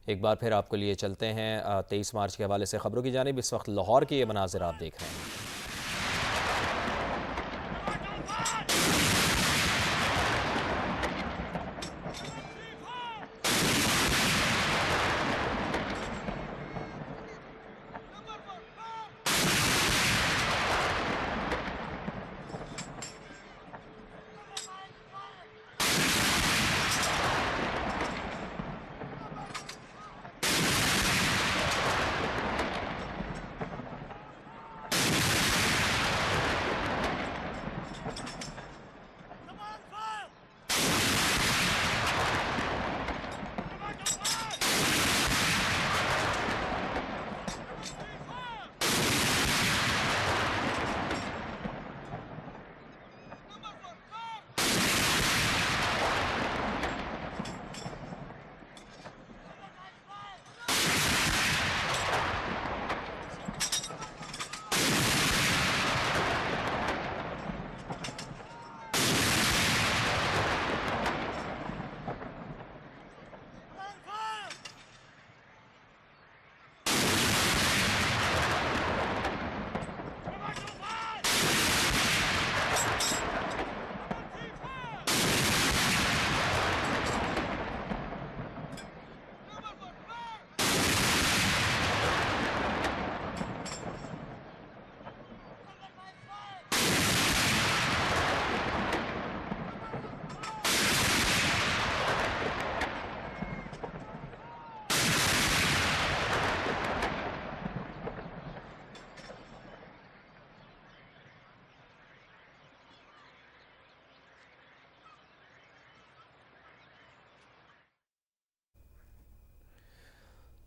एक बार फिर आपको लिए चलते हैं 23 मार्च के हवाले से ख़बरों की जानिब। इस वक्त लाहौर के ये मनाजिर आप देख रहे हैं।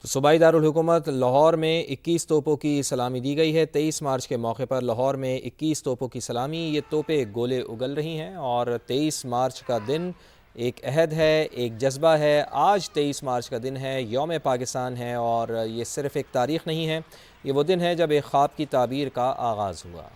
तो सूबाई दारुल हुकूमत लाहौर में 21 तोपों की सलामी दी गई है। 23 मार्च के मौके पर लाहौर में 21 तोपों की सलामी। ये तोपें गोले उगल रही हैं और 23 मार्च का दिन एक अहद है, एक जज्बा है। आज 23 मार्च का दिन है, यौम पाकिस्तान है और ये सिर्फ़ एक तारीख़ नहीं है, ये वो दिन है जब एक ख्वाब की ताबीर का आगाज़ हुआ।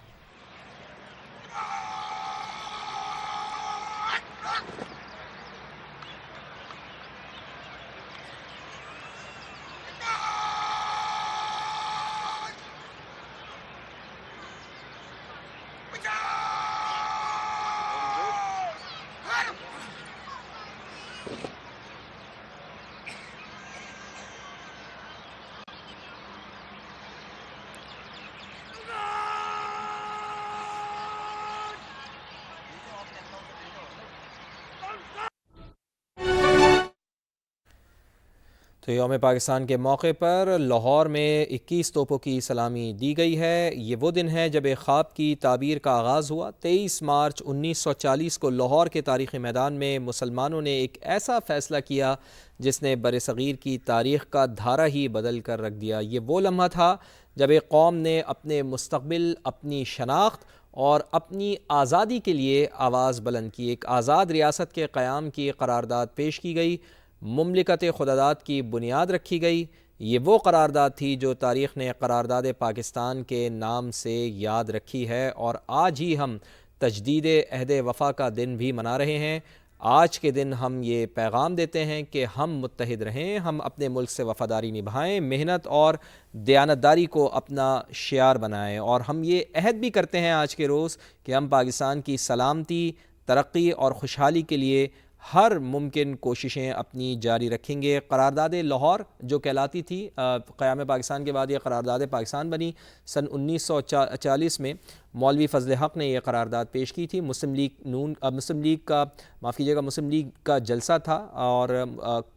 तो यौम पाकिस्तान के मौके पर लाहौर में 21 तोपों की सलामी दी गई है। ये वो दिन है जब एक ख्वाब की ताबीर का आगाज़ हुआ। 23 मार्च 1940 को लाहौर के तारीख़ी मैदान में मुसलमानों ने एक ऐसा फ़ैसला किया जिसने बरसग़ीर की तारीख़ का धारा ही बदल कर रख दिया। ये वो लम्हा था जब एक कौम ने अपने मुस्तक़बिल, अपनी शनाख्त और अपनी आज़ादी के लिए आवाज़ बुलंद की। एक आज़ाद रियासत के क़याम की करारदाद पेश की गई, मुमलिकत खुदादाद की बुनियाद रखी गई। ये वो करारदाद थी जो तारीख़ ने करारदाद पाकिस्तान के नाम से याद रखी है और आज ही हम तजदीद अहद वफ़ा का दिन भी मना रहे हैं। आज के दिन हम ये पैगाम देते हैं कि हम मुत्तहिद रहें, हम अपने मुल्क से वफ़ादारी निभाएं, मेहनत और दयानतदारी को अपना शियार बनाएं और हम ये अहद भी करते हैं आज के रोज़ कि हम पाकिस्तान की सलामती, तरक्की और खुशहाली के लिए हर मुमकिन कोशिशें अपनी जारी रखेंगे। करारदाद लाहौर जो कहलाती थी, क़याम पाकिस्तान के बाद ये करारदाद पाकिस्तान बनी। सन 1940 में मौलवी फ़ज़ल हक़ ने यह करारदाद पेश की थी। मुस्लिम लीग का माफ़ कीजिएगा मुस्लिम लीग का जलसा था और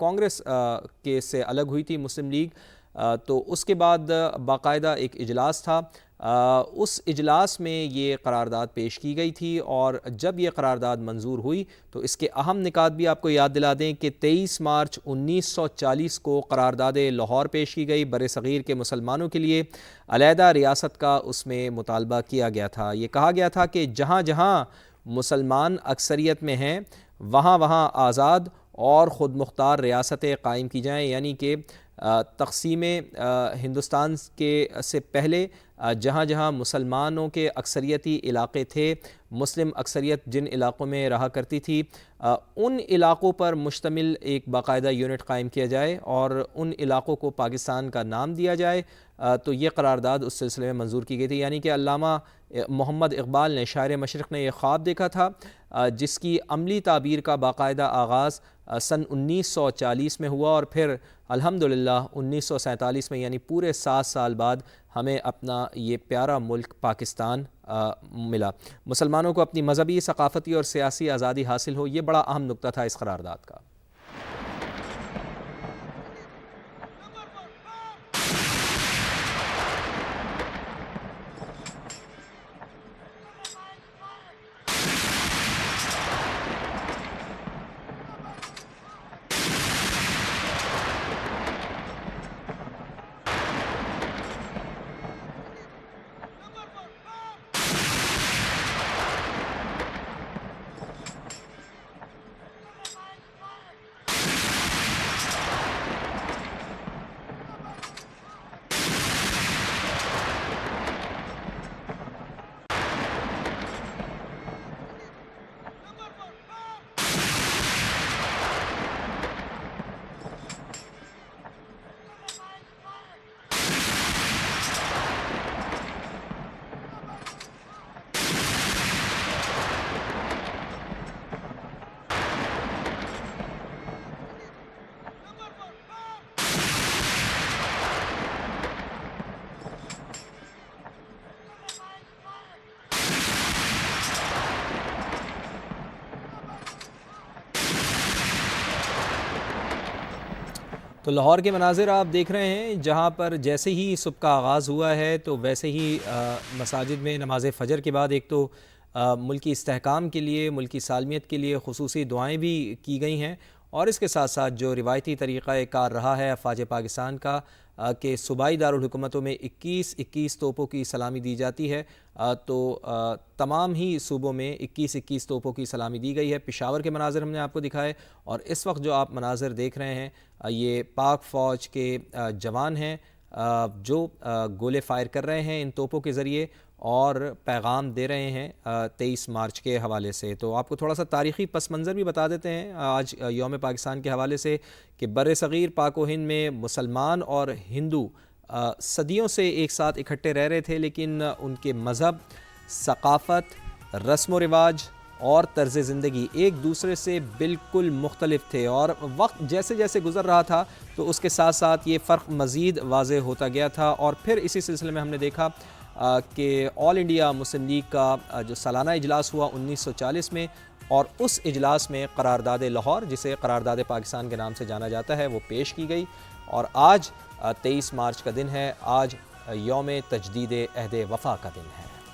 कांग्रेस के से अलग हुई थी मुस्लिम लीग। तो उसके बाद बाकायदा एक इजलास था। उस इजलास में ये करारदाद पेश की गई थी और जब ये करारदाद मंजूर हुई तो इसके अहम निकात भी आपको याद दिला दें कि 23 मार्च 1940 को करारदाद लाहौर पेश की गई। बरसग़ीर के मुसलमानों के लिए अलहदा रियासत का उसमें मुतालबा किया गया था। ये कहा गया था कि जहाँ जहाँ मुसलमान अक्सरियत में हैं वहाँ वहाँ आज़ाद और ख़ुद मुख्तार रियासतें कायम की जाएँ, यानी कि तक़सीम हिंदुस्तान के से पहले जहाँ जहाँ मुसलमानों के अक्सरियती इलाक़े थे, मुस्लिम अक्सरियत जिन इलाक़ों में रहा करती थी, उन इलाक़ों पर मुश्तमिल एक बाकायदा यूनिट क़ायम किया जाए और उन इलाक़ों को पाकिस्तान का नाम दिया जाए। तो ये करारदाद उस सिलसिले में मंजूर की गई थी। यानी कि अल्लामा मोहम्मद इक़बाल ने, शायर मशरिक़ ने यह ख्वाब देखा था, जिसकी अमली ताबीर का बाकायदा आगाज़ सन 1940 में हुआ और फिर अल्हम्दुलिल्लाह 1947 में, यानी पूरे 7 साल बाद हमें अपना ये प्यारा मुल्क पाकिस्तान मिला। मुसलमानों को अपनी मज़हबी, सक़ाफ़ती और सियासी आज़ादी हासिल हो, ये बड़ा अहम नुक्ता था इस करारदाद का। तो लाहौर के मनाज़िर आप देख रहे हैं, जहाँ पर जैसे ही सुबह का आगाज़ हुआ है तो वैसे ही मसाजिद में नमाज फ़जर के बाद एक तो मुल्की इस्तेहकाम के लिए, मुल्की सालमियत के लिए ख़ुसूसी दुआएँ भी की गई हैं और इसके साथ साथ जो रिवायती तरीक़ा कार रहा है अफ़वाज पाकिस्तान का कि सूबाई दारुल हुकूमतों में 21-21 तोपों की सलामी दी जाती है। तो तमाम ही सूबों में 21-21 तोपों की सलामी दी गई है। पेशावर के मनाज़िर हमने आपको दिखाए और इस वक्त जो आप मनाज़िर देख रहे हैं ये पाक फ़ौज के जवान हैं जो गोले फ़ायर कर रहे हैं इन तोपों के ज़रिए और पैगाम दे रहे हैं 23 मार्च के हवाले से। तो आपको थोड़ा सा तारीख़ी पस मंज़र भी बता देते हैं आज यौम पाकिस्तान के हवाले से कि बर्र-ए-सग़ीर पाक व हिंद में मुसलमान और हिंदू सदियों से एक साथ इकट्ठे रह रहे थे, लेकिन उनके मज़हब, सक़ाफ़त, रस्म व रिवाज और तर्ज़ ज़िंदगी एक दूसरे से बिल्कुल मुख्तलिफ थे और वक्त जैसे जैसे गुज़र रहा था तो उसके साथ साथ ये फ़र्क मज़ीद वाज़ेह होता गया था। और फिर इसी सिलसिले में हमने देखा कि ऑल इंडिया मुस्लिम लीग का जो सालाना इजलास हुआ 1940 में और उस इजलास में करारदाद लाहौर, जिसे करारदाद पाकिस्तान के नाम से जाना जाता है, वो पेश की गई और आज 23 मार्च का दिन है। आज यौम तजदीद अहद वफ़ा का दिन है।